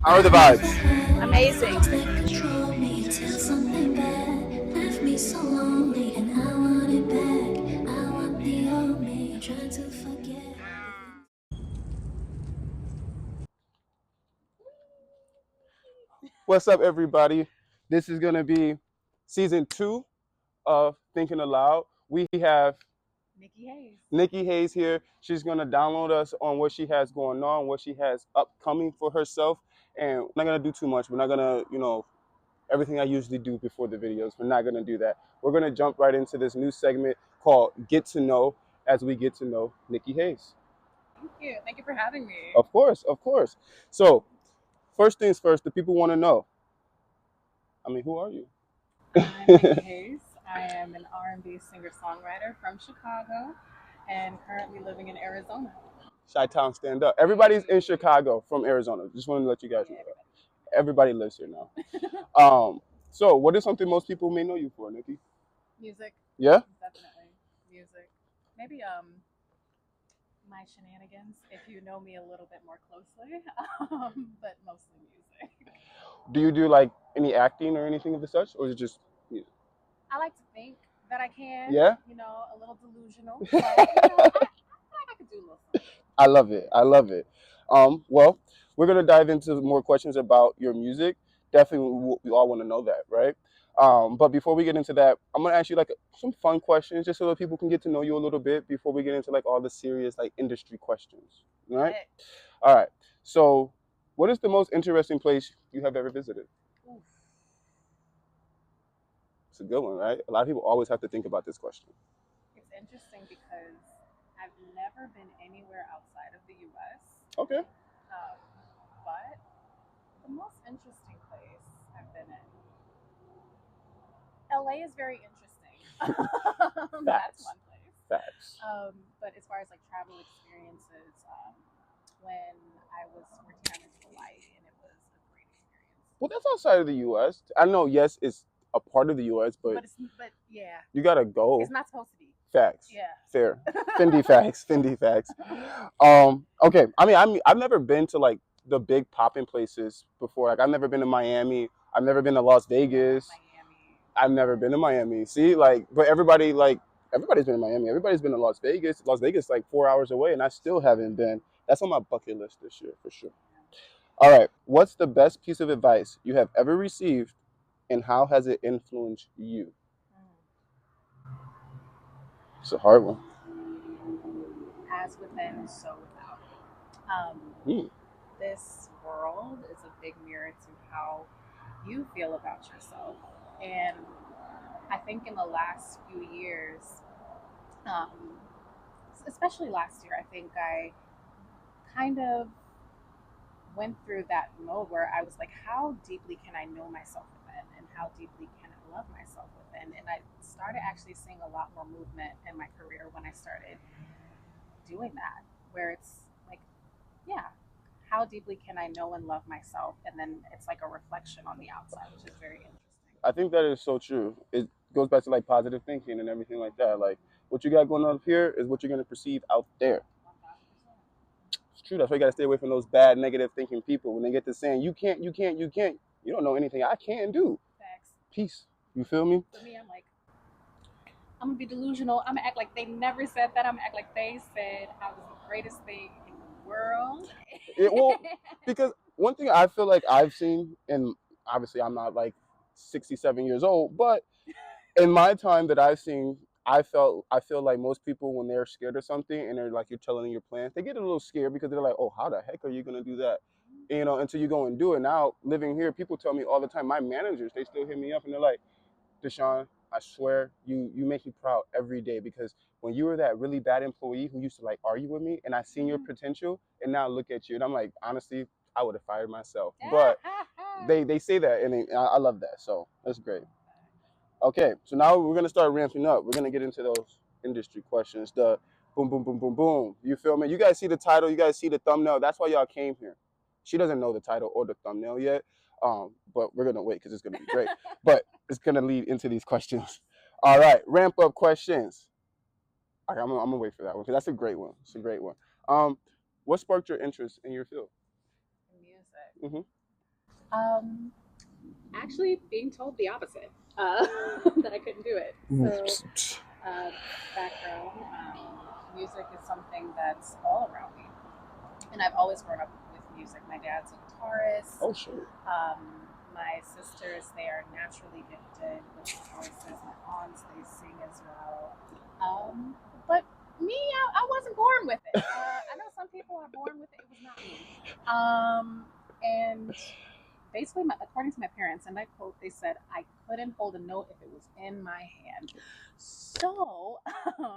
How are the vibes? Amazing. What's up, everybody? This is going to be season 2 of Thinking Aloud. We have Nikki Hayes. Nikki Hayes here. She's going to download us on what she has going on, what she has upcoming for herself. And we're not going to do too much. We're not going to, everything I usually do before the videos. We're not going to do that. We're going to jump right into this new segment called Get to Know as we get to know Nikki Hayes. Thank you. Thank you for having me. Of course, of course. So, first things first, the people want to know. I mean, who are you? I'm Nikki Hayes. I am an R&B singer-songwriter from Chicago and currently living in Arizona. Chi-Town, stand up. Everybody's in Chicago from Arizona. Just wanted to let you guys know Yeah, that. Everybody lives here now. everybody. So what is something most people may know you for, Nikki? Music, Yeah? definitely. Music. Maybe my shenanigans, if you know me a little bit more closely, but mostly music. Do you do like any acting or anything of the such, or is it just music? I like to think that I can, Yeah? a little delusional, but I could do a little something. I love it. I love it. Well, we're gonna dive into more questions about your music. Definitely, we all want to know that, right? But before we get into that, I'm gonna ask you like some fun questions, just so that people can get to know you a little bit before we get into like all the serious like industry questions. All right? But, All right. So, what is the most interesting place you have ever visited? oof. It's a good one, right? A lot of people always have to think about this question. It's interesting because I've never been anywhere outside of the US. Okay. Um, but the most interesting place I've been in, LA is very interesting. That's Facts. one place. Facts. But as far as like travel experiences, when I was working on this Hawaii, and it was a great experience. Well, that's outside of the U.S. I know, yes, it's a part of the U.S., but But yeah, you gotta it's go. not supposed to be. Facts. Yeah. Fair. Fendi facts. Fendi facts. Okay. I've never been to like the big popping places before. Like I've never been to Miami. I've never been to Las Vegas. Miami. I've never been to Miami. See, but everybody's been to Miami. Everybody's been to Las Vegas. Las Vegas like 4 hours away, and I still haven't been. That's on my bucket list this year for sure. All right. What's the best piece of advice you have ever received, and how has it influenced you? It's a hard one. As within, so without. Um, Hmm. this world is a big mirror to how you feel about yourself. And I think in the last few years, um, especially last year, I think I kind of went through that mode where I was like, how deeply can I know myself within? And how deeply can I love myself within? And I started actually seeing a lot more movement in my career when I started doing that, where it's like, yeah, how deeply can I know and love myself? And then it's like a reflection on the outside, which is very interesting. I think that is so true. It goes back to like positive thinking and everything like that. Like what you got going on up here is what you're gonna perceive out there. 1000%. It's true. That's why you gotta stay away from those bad, negative thinking people. When they get to saying you can't, you can't, you can't, you don't know anything I can do. Facts. Peace. You feel me? For me, I'm like, I'm gonna be delusional. I'm gonna act like they never said that. I'm gonna act like they said I was the greatest thing in the world. Well, because one thing I feel like I've seen, and obviously I'm not like 67 years old, but in my time that I've seen, I feel like most people when they're scared of something and they're like you're telling them your plans, they get a little scared because they're like, oh, how the heck are you gonna do that? Until you go and do it. Now living here, people tell me all the time. My managers, they still hit me up and they're like, Deshaun, I swear you make me proud every day because when you were that really bad employee who used to like argue with me and I seen your potential and now look at you and I'm like, honestly, I would have fired myself. But they say that and I love that. So that's great. Okay, so now we're gonna start ramping up. We're gonna get into those industry questions. The boom, boom, boom, boom, boom. You feel me? You guys see the title? You guys see the thumbnail? That's why y'all came here. She doesn't know the title or the thumbnail yet, but we're gonna wait because it's gonna be great. But it's gonna lead into these questions. All right, ramp up questions. Okay, I'm gonna wait for that one because that's a great one. It's a great one. Um, what sparked your interest in your field? Music. Mm-hmm. Um, Actually, being told the opposite, that I couldn't do it. So, background, music is something that's all around me, and I've always grown up with music. My dad's a guitarist. Oh shit. My sisters, they are naturally gifted with voices. My aunts, they sing as well. But me, I wasn't born with it. I know some people are born with it. It was not me. And basically, according to my parents, and I quote, they said I couldn't hold a note if it was in my hand. So,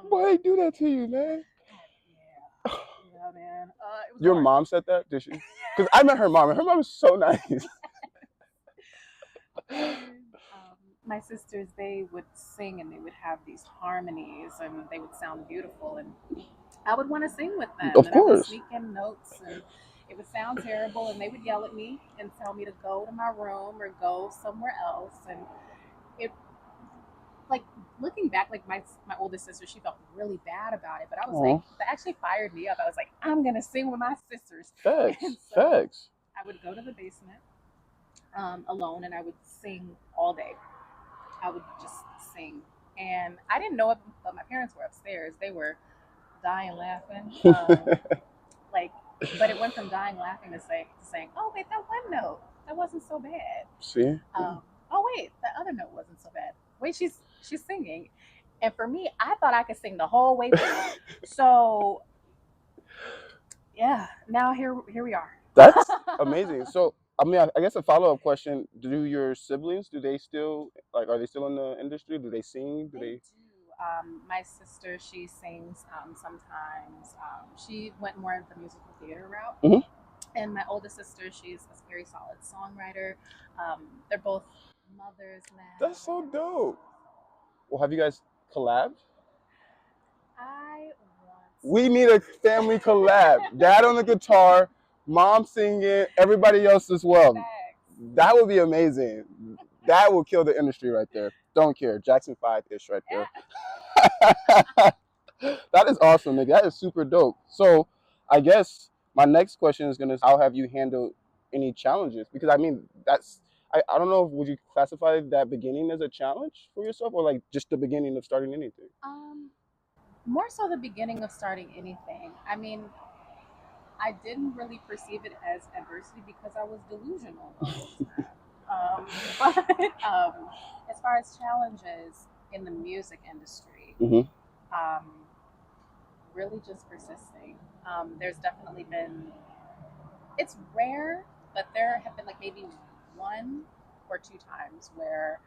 Why do that to you, man? yeah, man. It was Your hard. mom said that, did she? Because I met her mom, and her mom is so nice. And, my sisters, they would sing and they would have these harmonies and they would sound beautiful. And I would want to sing with them Of and I would course. sneak in notes and it would sound terrible. And they would yell at me and tell me to go to my room or go somewhere else. And it, like, looking back, like my oldest sister, she felt really bad about it. But I was like, Aw. that actually fired me up. I was like, I'm going to sing with my sisters. Facts. And so Facts. I would go to the basement alone and I would sing all day. I would just sing. And I didn't know it, but my parents were upstairs. They were dying laughing. Like, but it went from dying laughing to saying, "Oh wait, that one note, that wasn't so bad." See? Oh wait, that other note wasn't so bad. Wait, she's singing, and for me, I thought I could sing the whole way through. So yeah, now here we are. That's amazing. So, I mean, I guess a follow-up question: do your siblings? Do they still like? Are they still in the industry? Do they sing? Do They they? do. My sister, she sings sometimes. She went more of the musical theater route. Mhm. And my oldest sister, she's a very solid songwriter. They're both mothers now. That's so dope. Well, have you guys collabed? I want We need a family collab. Dad on the guitar, mom singing, everybody else as well. facts. That would be amazing. That will kill the industry right there. Don't care. Jackson 5-ish right there. That is awesome, nigga. That is super dope. So I guess my next question is gonna how have you handled any challenges? Because I mean that's I don't know, would you classify that beginning as a challenge for yourself or like just the beginning of starting anything? More so the beginning of starting anything. I mean, I didn't really perceive it as adversity because I was delusional the whole time. But as far as challenges in the music industry, Mm-hmm. um, really just persisting. There's definitely been, it's rare, but there have been like maybe one or two times where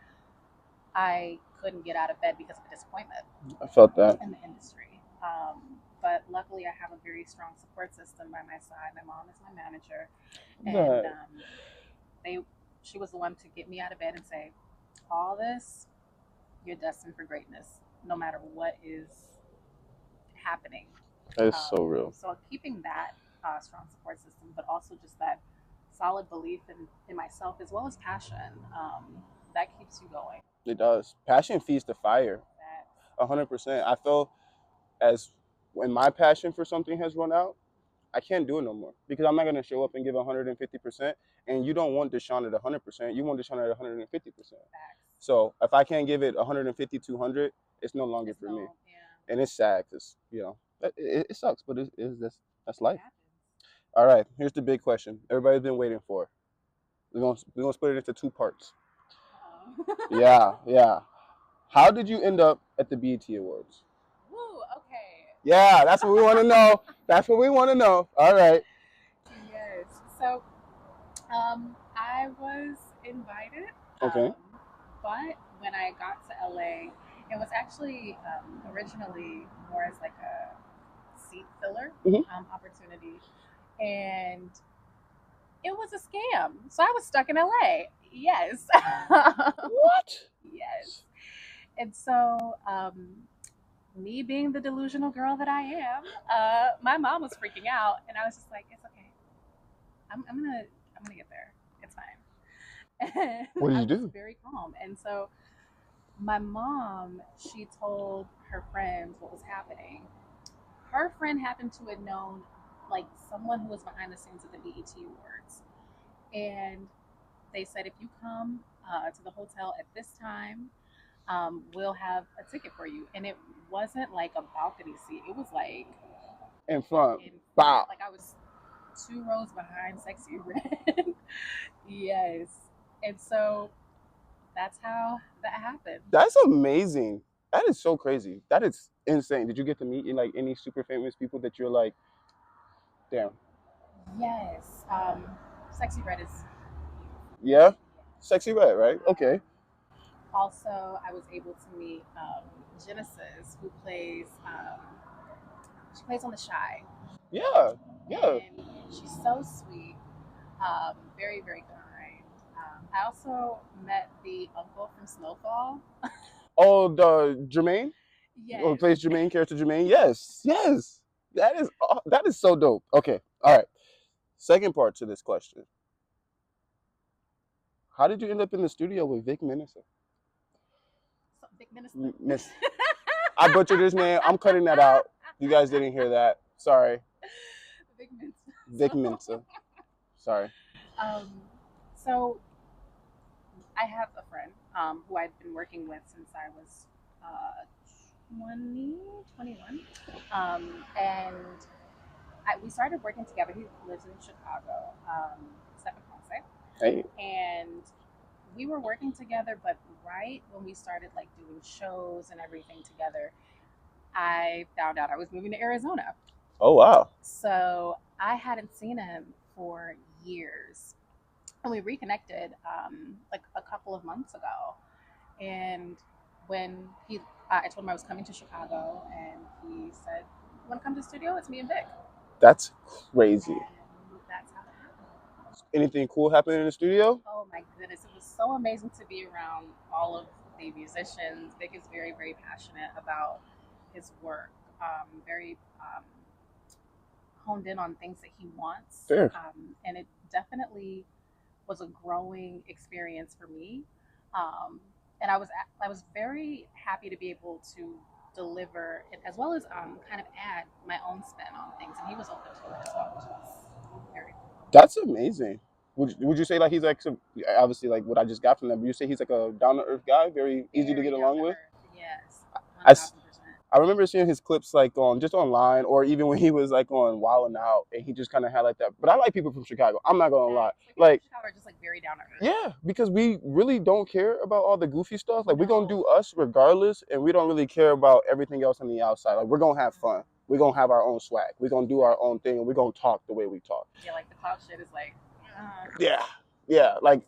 I couldn't get out of bed because of a disappointment I felt that. in the industry. But luckily, I have a very strong support system by my side. My mom is my manager, and That they she was the one to get me out of bed and say, "All this, you're destined for greatness, no matter what is happening." is so real. So keeping that strong support system, but also just that solid belief in myself as well as passion, that keeps you going. It does. Passion feeds the fire. That 100%. I feel as when my passion for something has run out, I can't do it no more because I'm not gonna show up and give 150%. And you don't want Deshaun at 100%. You want Deshaun at 150%. facts. So if I can't give it 150, 200, it's no longer It's for me. no, yeah, And it's sad because it sucks, but that's it life. happens. All right, here's the big question everybody's been waiting for. We're gonna split it into two parts. Yeah, yeah. How did you end up at the BET Awards? Woo, okay. Yeah, that's what we want to know. That's what we want to know. All right. Yes. So, I was invited, Okay. but when I got to LA, it was actually originally more as like a seat filler Mhm. opportunity, and it was a scam. So I was stuck in LA. Yes. What? Yes. And so, me being the delusional girl that I am, my mom was freaking out, and I was just like, "It's okay. I'm gonna get there. It's fine." And What did I you was do? very calm, and so my mom, she told her friends what was happening. Her friend happened to have known like someone who was behind the scenes at the BET Awards, and they said if you come to the hotel at this time, we'll have a ticket for you. And it wasn't like a balcony seat. It was like In front. in front. Wow. Like I was 2 rows behind Sexy Red. Yes. And so that's how that happened. That's amazing. That is so crazy. That is insane. Did you get to meet like any super famous people that you're like, damn? Yes. Sexy Red is Yeah, beautiful. Sexy Red, right? Okay. Also, I was able to meet Genesis, who plays. She plays on The Shy, Yeah, yeah. and she's so sweet. Very, very kind. I also met the uncle from Snowfall. Oh, the Jermaine, who Yes. plays Jermaine, character Jermaine. Yes, yes. That is so dope. Okay, all right. Second part to this question: how did you end up in the studio with Vic Mensa? So, Big Minister. Miss, I butchered his name. I'm cutting that out. You guys didn't hear that. Sorry, Big Minister. Vic Mensa. Sorry. Um, so I have a friend who I've been working with since I was uh, 20, 21. And we started working together. He lives in Chicago, Stephen Ponce. Hey, And we were working together, but right when we started like doing shows and everything together, I found out I was moving to Arizona. oh wow. So I hadn't seen him for years. And we reconnected like a couple of months ago. And when I told him I was coming to Chicago, and he said, "You want to come to the studio? It's me and Vic." That's crazy. And that's how it happened. Anything cool happening in the studio? Oh my goodness, it was so amazing to be around all of the musicians. Vic is very, very passionate about his work. Very honed in on things that he wants, Fair. and it definitely was a growing experience for me. And I was very happy to be able to deliver it as well as kind of add my own spin on things, and he was open to it as well, which was very cool. That's amazing. Would you say like he's like some, obviously like what I just got from them? Would you say he's like a down to earth guy, very easy to Very get down along to with? earth. Yes, one I, s- thousand percent. I remember seeing his clips like on just online or even when he was like on Wild 'N Out and he just kind of had like that. But I like people from Chicago. I'm not gonna lie. Like Like Chicago are just like very down to earth. yeah, because we really don't care about all the goofy stuff. Like we're gonna No. do us regardless, and we don't really care about everything else on the outside. Like we're gonna have fun. We're gonna have our own swag. We're gonna do our own thing, and we're gonna talk the way we talk. Yeah, like the cloud shit is like. Yeah, yeah. Like,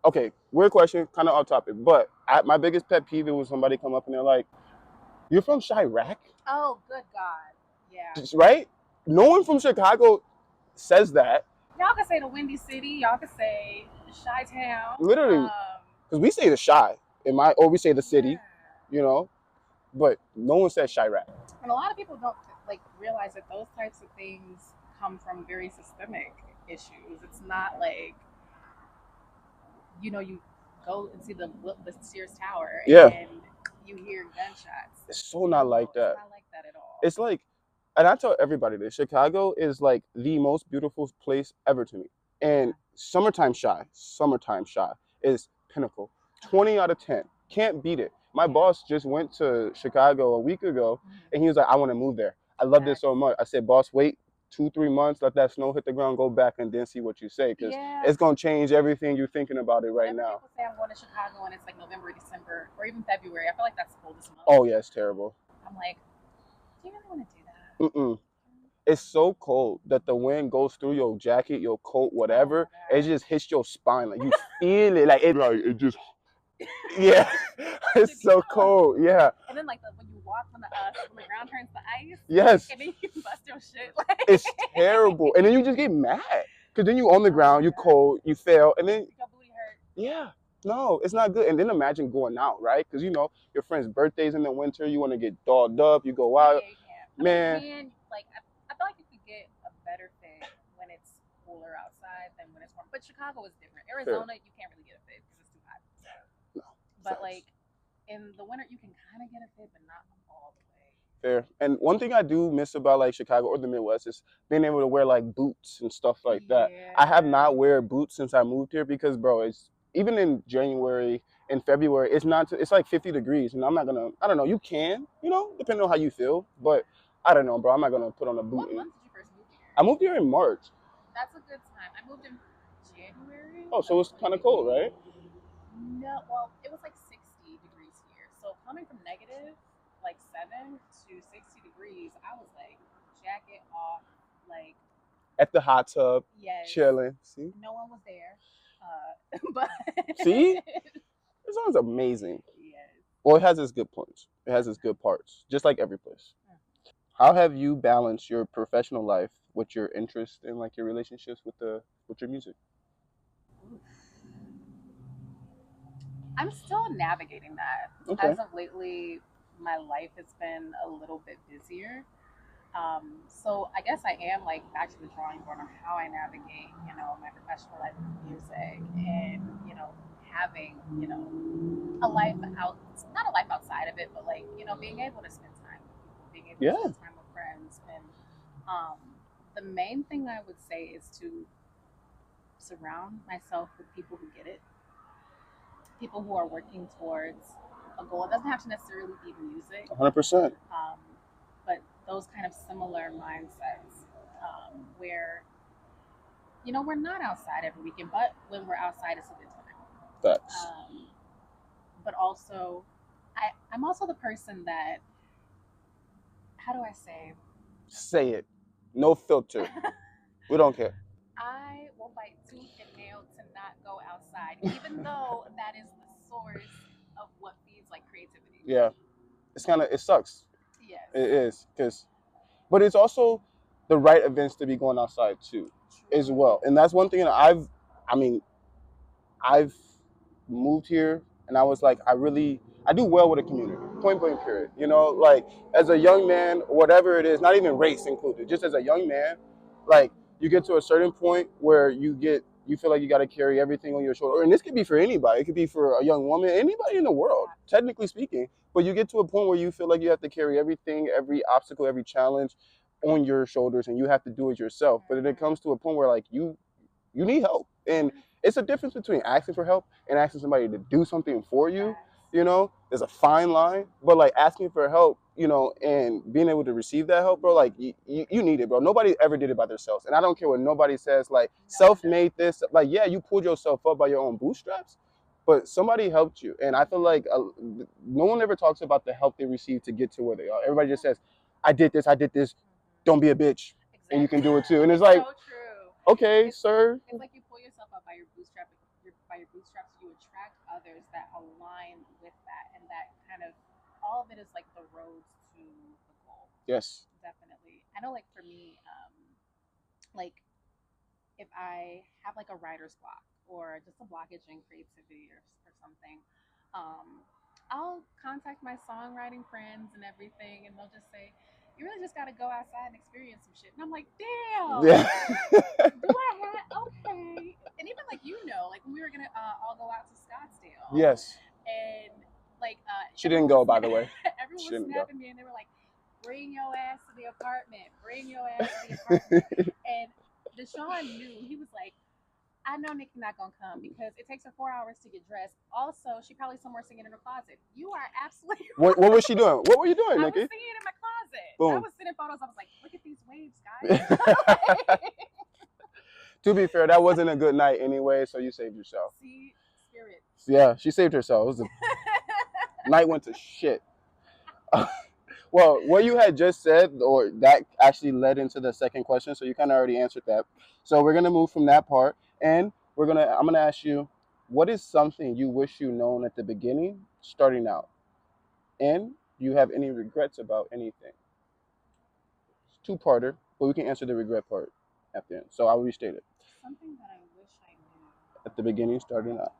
okay, weird question, kind of off topic, but my biggest pet peeve is when somebody come up and they're like, "You're from Chirac, Oh, good God. Yeah. right?" No one from Chicago says that. Y'all can say the Windy City. Y'all can say Chi Town. Literally, because we say the shy or we say the city, Yeah. you know, but no one says Chirac. And a lot of people don't like realize that those types of things come from very systemic issues. It's not like you go and see the Sears Tower Yeah. and you hear gunshots. It's so not like that. It's not like that at all. It's like, and I tell everybody this: Chicago is like the most beautiful place ever to me. And summertime shy is pinnacle. 20 out of 10, can't beat it. My boss just went to Chicago a week ago, and he was like, "I want to move there. I love this so much." I said, "Boss, wait 2-3 months, let that snow hit the ground, go back, and then see what you say, because it's gonna change everything you're thinking about it right now." People say I'm going to Chicago and it's like November, December, or even February. I feel like that's the coldest month. Oh yeah, it's terrible. I'm like, do you really want to do that? Mm-mm. It's so cold that the wind goes through your jacket, your coat, whatever. It just hits your spine, like you feel it, like it just. Yeah, it's so cold. Yeah. And then like when you walk when the ground turns to ice. Yes. And then you bust your shit. Like. It's terrible, and then you just get mad because then you on the ground, you cold, you fail, and then your booty hurt. Yeah, no, it's not good. And then imagine going out, right? Because your friend's birthdays in the winter, you want to get dolled up, you go out, man. Like I feel like you could get a better fit when it's cooler outside than when it's warm. But Chicago is different. Arizona, you can't really get a fit because it's too hot. No, but like in the winter, you can kind of get a fit, but not all the way. Fair. And one thing I do miss about like Chicago or the Midwest is being able to wear like boots and stuff like that. I have Yeah. not wear boots since I moved here because, bro, it's even in January and February, it's not. It's like 50 degrees, and I'm not gonna. I don't know. You can, depending on how you feel, but I don't know, bro. I'm not gonna put on a boot. What month did you first move here? I moved here in March. That's a good time. I moved in January. Oh, so it's kind of cold, right? No, well, it was like 60 degrees here. So coming from negative like 7 to 60 degrees, I was like jacket off, like At the hot tub, yes. chilling. See, No one was there, but see, this sounds amazing. yes. Well, it has its good points. It has its good parts, just like every place. How have you balanced your professional life with your interest in like your relationships with your music? I'm still navigating that. Okay. As of lately, my life has been a little bit busier. So I guess I am like back to the drawing board on how I navigate, my professional life with music and, having, a life out, not a life outside of it, but like, being able to spend time with people, being able to Yeah. spend time with friends. And um, the main thing I would say is to surround myself with people who get it, people who are working towards a goal. It doesn't have to necessarily be music, 100%. but those kind of similar mindsets where we're not outside every weekend, but when we're outside, it's a good time. Facts. But also, I'm also the person that, how do I say? Say it. No filter. We don't care. I will bite tooth and nail to not go outside, even though that is the source of what feeds like creativity. Yeah. It sucks. Yes. It is but it's also the right events to be going outside too, as well. And that's one thing that I mean, I've moved here and I was like, I do well with a community. Point blank period. Like as a young man, whatever it is, not even race included, just as a young man, like you get to a certain point where you feel like you got to carry everything on your shoulder. And this could be for anybody. It could be for a young woman, anybody in the world, technically speaking. But you get to a point where you feel like you have to carry everything, every obstacle, every challenge on your shoulders and you have to do it yourself. But then it comes to a point where like you need help. And it's a difference between asking for help and asking somebody to do something for you. There's a fine line, but like asking for help, and being able to receive that help, bro, like you need it, bro. Nobody ever did it by themselves. And I don't care what nobody says, like self-made this, like, yeah, you pulled yourself up by your own bootstraps, but somebody helped you. And I feel like no one ever talks about the help they received to get to where they are. Everybody just says, I did this, don't be a bitch. Exactly. And you can do it too. And it's like, so true. Okay, sir. It's like you pull yourself up by your bootstraps. You attract others that align with that, and that kind of all of it is like the roads to the goal. Yes. Definitely. I know, like for me, like if I have like a writer's block or just a blockage in creativity or something, I'll contact my songwriting friends and everything, and they'll just say, "You really just got to go outside and experience some shit." And I'm like, "Damn, yeah. Do I have okay?" And even like like when we were gonna all go out to Scottsdale. Yes. And like she didn't go, by the way. Everyone was snapping me, and they were like, "Bring your ass to the apartment. Bring your ass to the apartment." And Deshaun knew. He was like, I know Nikki not gonna come because it takes her 4 hours to get dressed. Also, she probably somewhere singing in her closet. You are absolutely right. What was she doing? What were you doing, Nikki? I was singing in my closet. Boom. I was sending photos. I was like, look at these waves, guys. To be fair, that wasn't a good night anyway, so you saved yourself. See, spirit. Yeah, she saved herself. Night went to shit. Well, what you had just said, or that actually led into the second question, so you kind of already answered that. So we're gonna move from that part, and I'm gonna ask you, what is something you wish you known at the beginning, starting out, and do you have any regrets about anything? It's two-parter, but we can answer the regret part at the end. So I'll restate it. Something that I wish I knew at the beginning, starting out.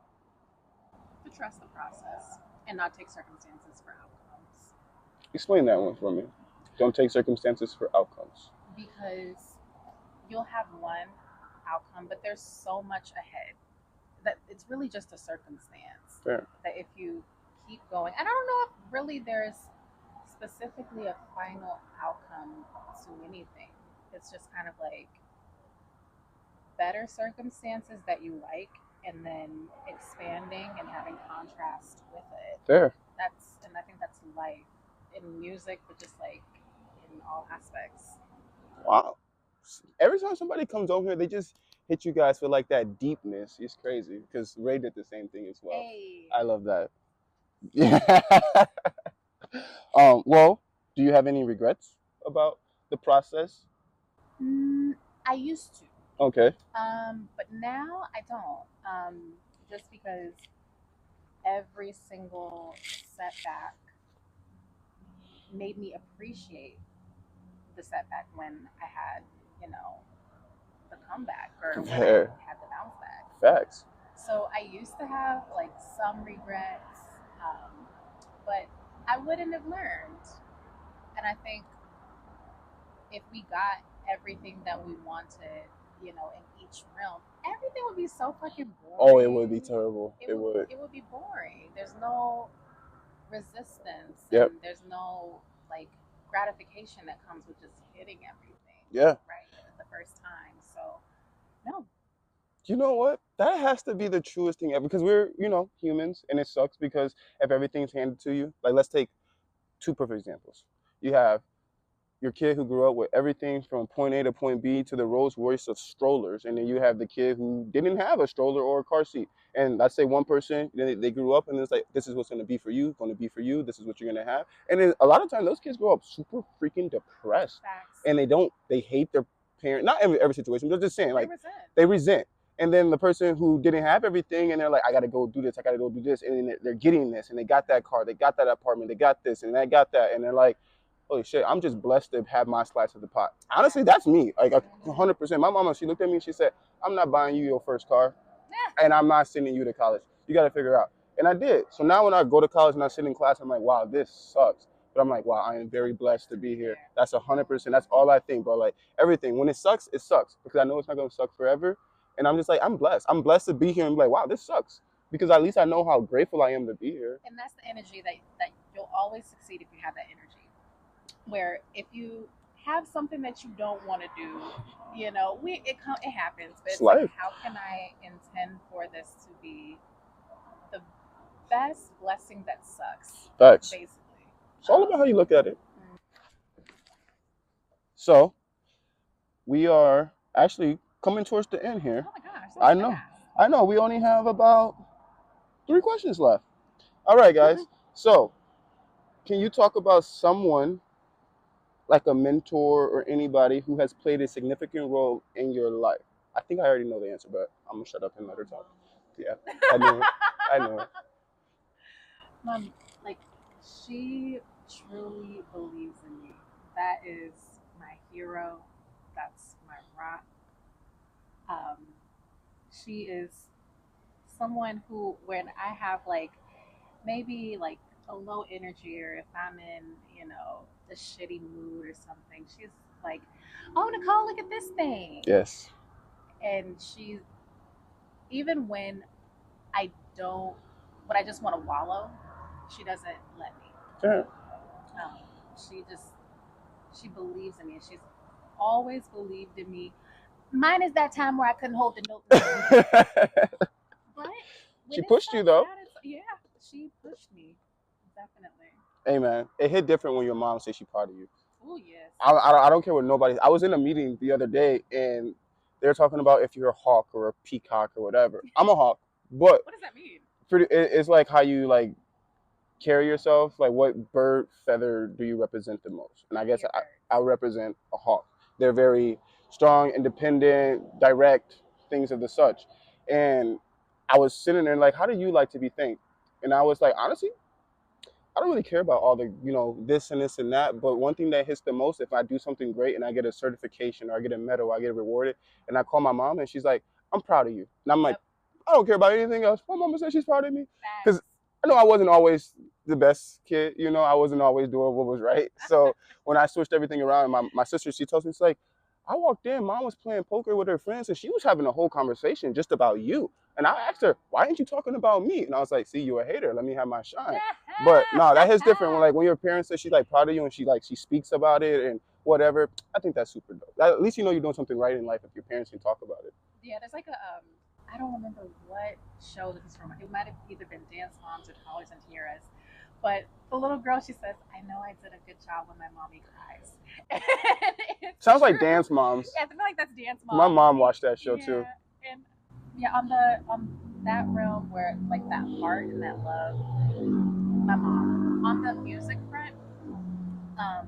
To trust the process and not take circumstances for outcomes. Explain that one for me. Don't take circumstances for outcomes. Because you'll have one outcome, but there's so much ahead that it's really just a circumstance. Fair. That if you keep going, and I don't know if really there's specifically a final outcome to anything. It's just kind of like better circumstances that you like, and then expanding and having contrast with it. Fair. And I think that's life in music, but just like in all aspects. Wow. Every time somebody comes over here, they just hit you guys with like that deepness. It's crazy because Ray did the same thing as well. Hey. I love that. Yeah. Well, do you have any regrets about the process? I used to. Okay. But now I don't. Just because every single setback made me appreciate the setback when I had, you know, the comeback or when I Fair. had the bounce back. Facts. So I used to have like some regrets, but I wouldn't have learned. And I think if we got everything that we wanted, you know, in each realm, everything would be so fucking boring. Oh, it would be terrible. It would. It would be boring. There's no resistance. Yep. And there's no like gratification that comes with just hitting everything. Yeah. Right the first time. So no. You know what? That has to be the truest thing ever because we're, humans, and it sucks because if everything's handed to you, like let's take two perfect examples. You have your kid who grew up with everything from point A to point B to the Rolls Royce of strollers, and then you have the kid who didn't have a stroller or a car seat. And let's say one person, they grew up and it's like, this is what's going to be for you, this is what you're going to have. And then a lot of times those kids grow up super freaking depressed. Facts. And they hate their parent, not every situation, but just saying, like, they resent. And then the person who didn't have everything and they're like, I got to go do this, and then they're getting this, and they got that car, they got that apartment, they got this, and they got that, and they're like, holy shit, I'm just blessed to have my slice of the pot. Honestly, that's me. Like 100%. My mama, she looked at me and she said, I'm not buying you your first car, and I'm not sending you to college. You got to figure it out. And I did. So now when I go to college and I sit in class, I'm like, wow, this sucks. But I'm like, wow, I am very blessed to be here. That's 100%. That's all I think, bro. Like everything. When it sucks because I know it's not going to suck forever. And I'm just like, I'm blessed. I'm blessed to be here and be like, wow, this sucks. Because at least I know how grateful I am to be here. And that's the energy that you'll always succeed if you have that energy. Where if you have something that you don't want to do, it happens. But it's like, how can I intend for this to be the best blessing that sucks? Facts. Basically. It's all about how you look at it. So, we are actually coming towards the end here. Oh my gosh. I know. We only have about 3 questions left. All right, guys. So, can you talk about someone like a mentor or anybody who has played a significant role in your life? I think I already know the answer, but I'm going to shut up and let her talk. Yeah, I know it. Mom, like, she truly believes in me. That is my hero. That's my rock. She is someone who, when I have like maybe like a low energy, or if I'm in, a shitty mood or something, she's like, "Oh, Nicole, look at this thing." Yes. And she's, even when I just want to wallow, she doesn't let me. Sure. She believes in me, and she's always believed in me. Minus that time where I couldn't hold the note. But she pushed you though. Yeah, she pushed me. Definitely. Hey man, it hit different when your mom says she's proud of you. Oh yes. I don't care what nobody. I was in a meeting the other day and they're talking about if you're a hawk or a peacock or whatever. I'm a hawk, but what does that mean? It's like how you like carry yourself. Like what bird feather do you represent the most? And I guess I represent a hawk. They're very strong, independent, direct, things of the such. And I was sitting there like, how do you like to be thanked? And I was like, honestly, I don't really care about all the, this and this and that. But one thing that hits the most, if I do something great and I get a certification or I get a medal, or I get rewarded, and I call my mom and she's like, I'm proud of you. And I'm like, I don't care about anything else. My mama said she's proud of me. Because I know I wasn't always the best kid. I wasn't always doing what was right. So when I switched everything around, my sister, she tells me, it's like, I walked in, mom was playing poker with her friends, and she was having a whole conversation just about you. And I asked her, why ain't you talking about me? And I was like, see, you a hater. Let me have my shine. But no, that hits different. When your parents say she's like proud of you and she speaks about it and whatever, I think that's super dope. At least you know you're doing something right in life if your parents can talk about it. Yeah, there's like a I don't remember what show this is from. It might have either been Dance Moms or Toddlers and Tiaras. But the little girl, she says, "I know I did a good job when my mommy cries." It's Sounds like true. Dance Moms. Yeah, I feel like that's Dance My Moms. mom watched that show too. Yeah, and yeah, on that realm where like that heart and that love, my mom. On the music front, um,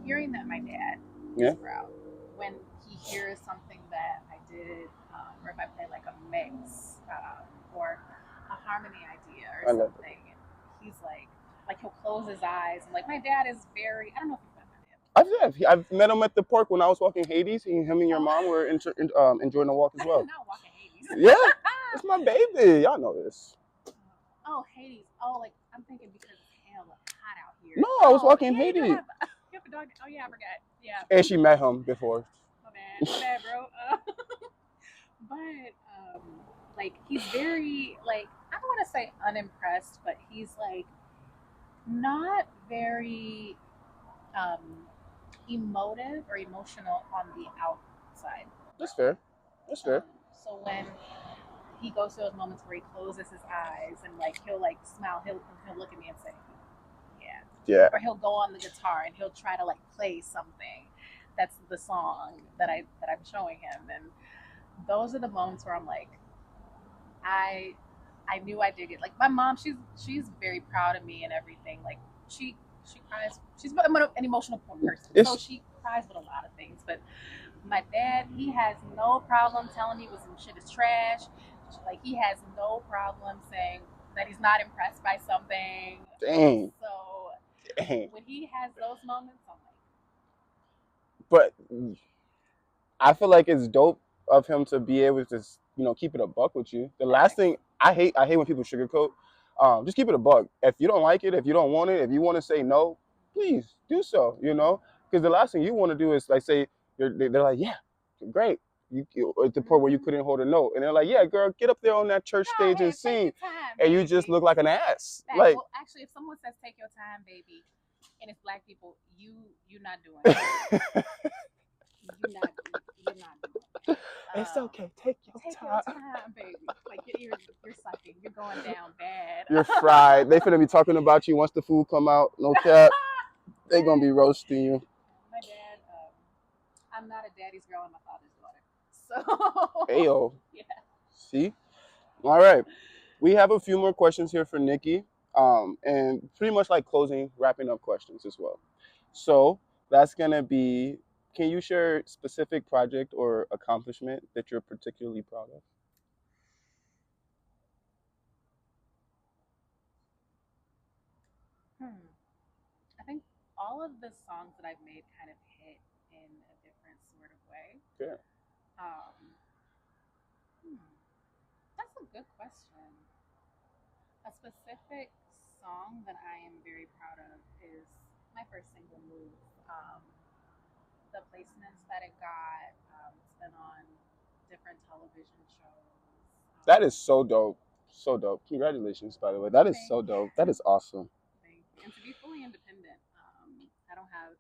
hearing that my dad Yeah. is proud when he hears something that I did, or if I play like a mix, or a harmony idea or I love something, he's like he'll close his eyes and like my dad is very. I don't know if you've met my dad. I've met him at the park when I was walking Hades. Him and your mom were enjoying the walk as well. Not walking Hades. Yeah, it's my baby. Y'all know this. Oh, Hades. Oh, like I'm thinking because it's hella hot out here. No, I was walking yeah, Hades. You have a dog. Oh yeah, I forgot. Yeah. And she met him before. My bad, bro. But like he's very like I don't want to say unimpressed, but he's like not very um, emotive or emotional on the outside. That's fair. That's fair. So when he goes to those moments where he closes his eyes and like he'll like smile, he'll look at me and say, "Yeah." Yeah. Or he'll go on the guitar and he'll try to like play something that's the song that I'm showing him, and those are the moments where I'm like, I knew I did it. Like my mom, she's very proud of me and everything. Like she cries. She's an emotional person, so she cries with a lot of things. But my dad, he has no problem telling me when some shit is trash. Like he has no problem saying that he's not impressed by something. Dang. So Dang. when he has those moments, I'm like. But I feel like it's dope of him to be able to just, keep it a buck with you. The last thing I hate when people sugarcoat. Just keep it a buck. If you don't like it, if you don't want it, if you want to say no, please do so. Because the last thing you want to do is like say they're like, yeah, great. You at the point where you couldn't hold a note, and they're like, yeah, girl, get up there on that church stage and sing, and you just look like an ass. Like, well, actually, if someone says take your time, baby, and it's black people, you're not doing it. You're not doing it. It's okay. Take your time, baby. Like you're sucking. You're going down bad. You're fried. They finna be talking about you once the food come out. No cap. They gonna be roasting you. My dad. I'm not a daddy's girl. I'm a father's daughter. So. Ayo. Yeah. See. All right. We have a few more questions here for Nikki. And pretty much like closing, wrapping up questions as well. So that's gonna be. Can you share a specific project or accomplishment that you're particularly proud of? I think all of the songs that I've made kind of hit in a different sort of way. Yeah. Um, that's a good question. A specific song that I am very proud of is my first single, Move. The placements that it got, it's been on different television shows. That is so dope. So dope. Congratulations, by the way. That is so dope. That is awesome. Thank you. And to be fully independent, I don't have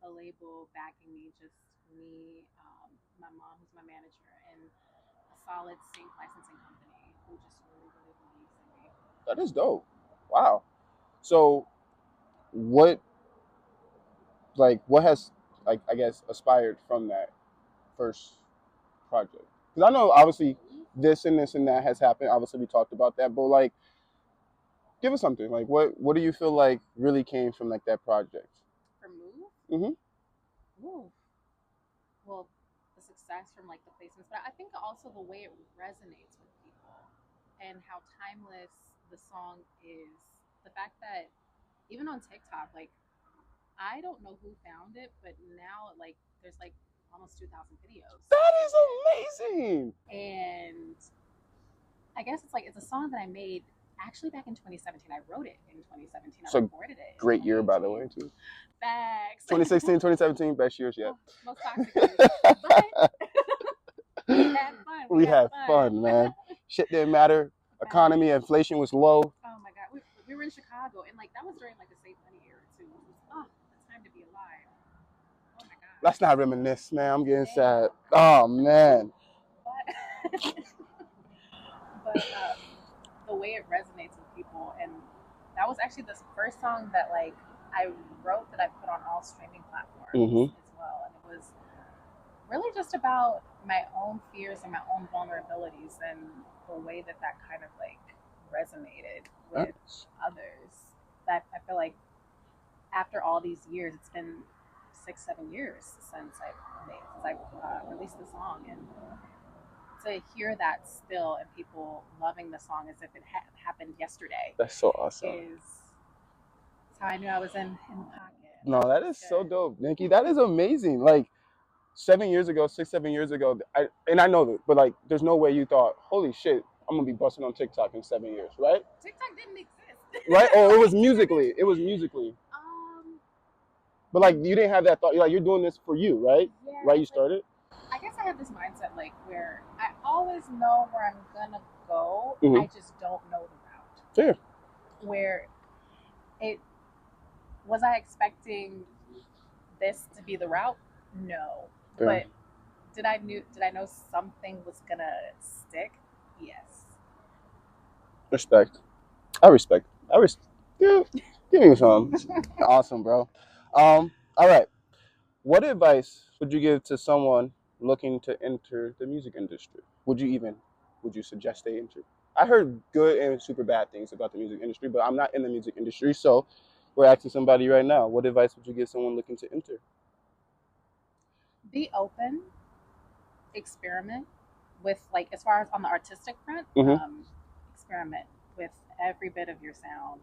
a label backing me, just me, my mom, who's my manager, and a solid sync licensing company who just really, really believes in me. That is dope. Wow. So, what has like I guess aspired from that first project? Because I know obviously this and this and that has happened. Obviously we talked about that, but like, give us something. Like, what do you feel like really came from like that project? For Move? Mm-hmm. Well, the success from like the placements, but I think also the way it resonates with people and how timeless the song is. The fact that even on TikTok, like I don't know who found it, but now like there's like almost 2,000 videos. That is amazing. And I guess it's like it's a song that I made actually back in 2017. I wrote it in 2017. I So recorded it. great year, by the way, too. Facts. 2016, 2017, best years yet. Oh, most toxic years. But we had fun. We had fun, man. Shit didn't matter. Economy, inflation was low. Oh my God, we were in Chicago, and like that was during like the Save Money era too, which was the time to be alive. Oh my God. Let's not reminisce, man. I'm getting sad. Oh man. But the way it resonates with people, and that was actually the first song that like I wrote that I put on all streaming platforms as well, and it was really just about my own fears and my own vulnerabilities, and the way that kind of like resonated with others. That I feel like after all these years, it's been 6-7 years since I released the song, and to hear that still and people loving the song as if it happened yesterday. That's so awesome. That's how I knew I was in the pocket. No, that is so dope, Nikki. That is amazing. Like 7 years ago, 6-7 years ago, I know that, but like, there's no way you thought, holy shit, I'm gonna be busting on TikTok in 7 years, right? TikTok didn't exist. Right? Oh, it was musically. But like, you didn't have that thought. You're doing this for you, right? Yeah, right? You started. I guess I have this mindset like where I always know where I'm gonna go. I just don't know the route. Yeah. Where was I expecting this to be the route? No. Yeah. But did I know something was gonna stick? Yes. Respect. I respect. Yeah. Give me some. Awesome, bro. All right. What advice would you give to someone looking to enter the music industry? Would you suggest they enter? I heard good and super bad things about the music industry, but I'm not in the music industry, so we're asking somebody right now. What advice would you give someone looking to enter? Be open. Experiment with, like, as far as on the artistic front, experiment with every bit of your sound.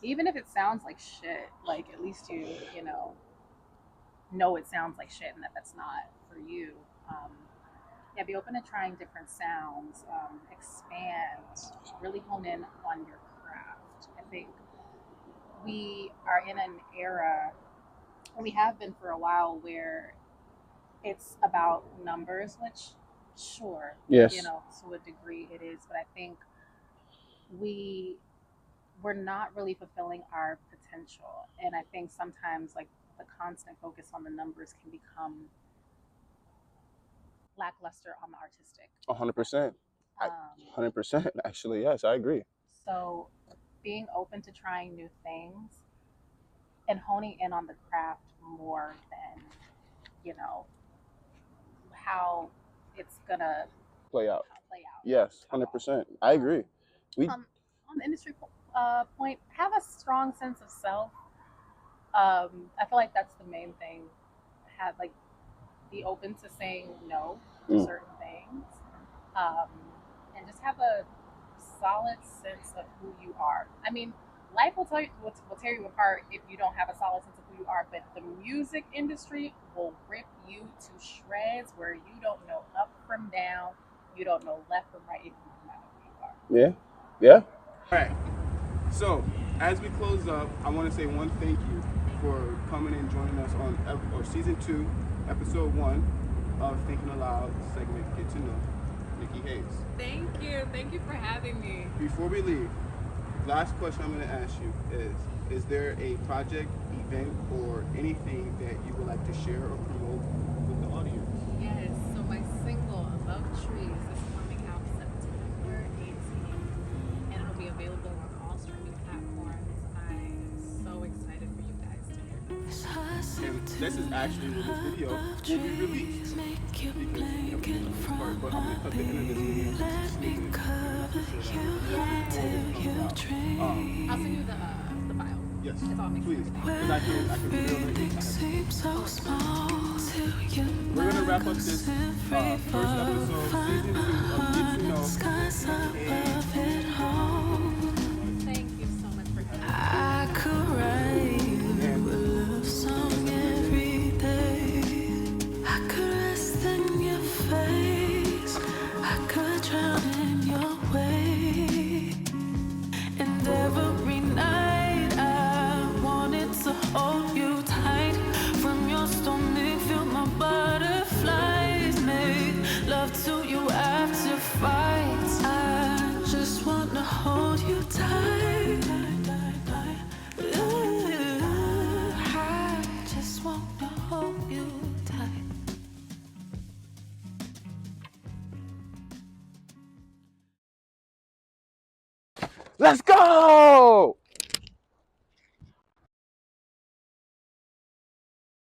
Even if it sounds like shit, like at least you know it sounds like shit and that's not for you. Yeah, be open to trying different sounds, expand, really hone in on your craft. I think we are in an era, and we have been for a while, where it's about numbers, which sure, yes, to a degree it is, but I think we're not really fulfilling our potential, and I think sometimes like the constant focus on the numbers can become lackluster on the artistic. 100%. 100%. Actually, yes, I agree. So being open to trying new things and honing in on the craft more than how it's gonna play out. Yes, 100%. I agree. On the industry point, have a strong sense of self. I feel like that's the main thing. Be open to saying no to certain things, and just have a solid sense of who you are. I mean, life will tear you apart if you don't have a solid sense of who you are, but the music industry will rip you to shreds where you don't know up from down, you don't know left from right if you don't know who you are. Yeah. All right. So, as we close up, I want to say one thank you for coming and joining us on season 2, episode 1 of Thinking Aloud segment Get to Know Nikki Hayes. Thank you for having me. Before we leave, last question I'm going to ask you is there a project, event, or anything that you would like to share or promote with the audience? Yes, so my single Above Trees is coming out September 18th, and it'll be available on all streaming platforms. I'm so excited for you guys to hear that. And this is actually when this video will be released. Because we didn't know this part, but I'm going to cut the end of this video just to sneak it. I'll send you the file. Yes, it's all mixed. please. Because I can reveal it. We're going to wrap up this first episode, season 2 of Get to Know. Thank you so much for having me. I could write you a love song every day. I could rest in your face. I could drown in your way. Let's go.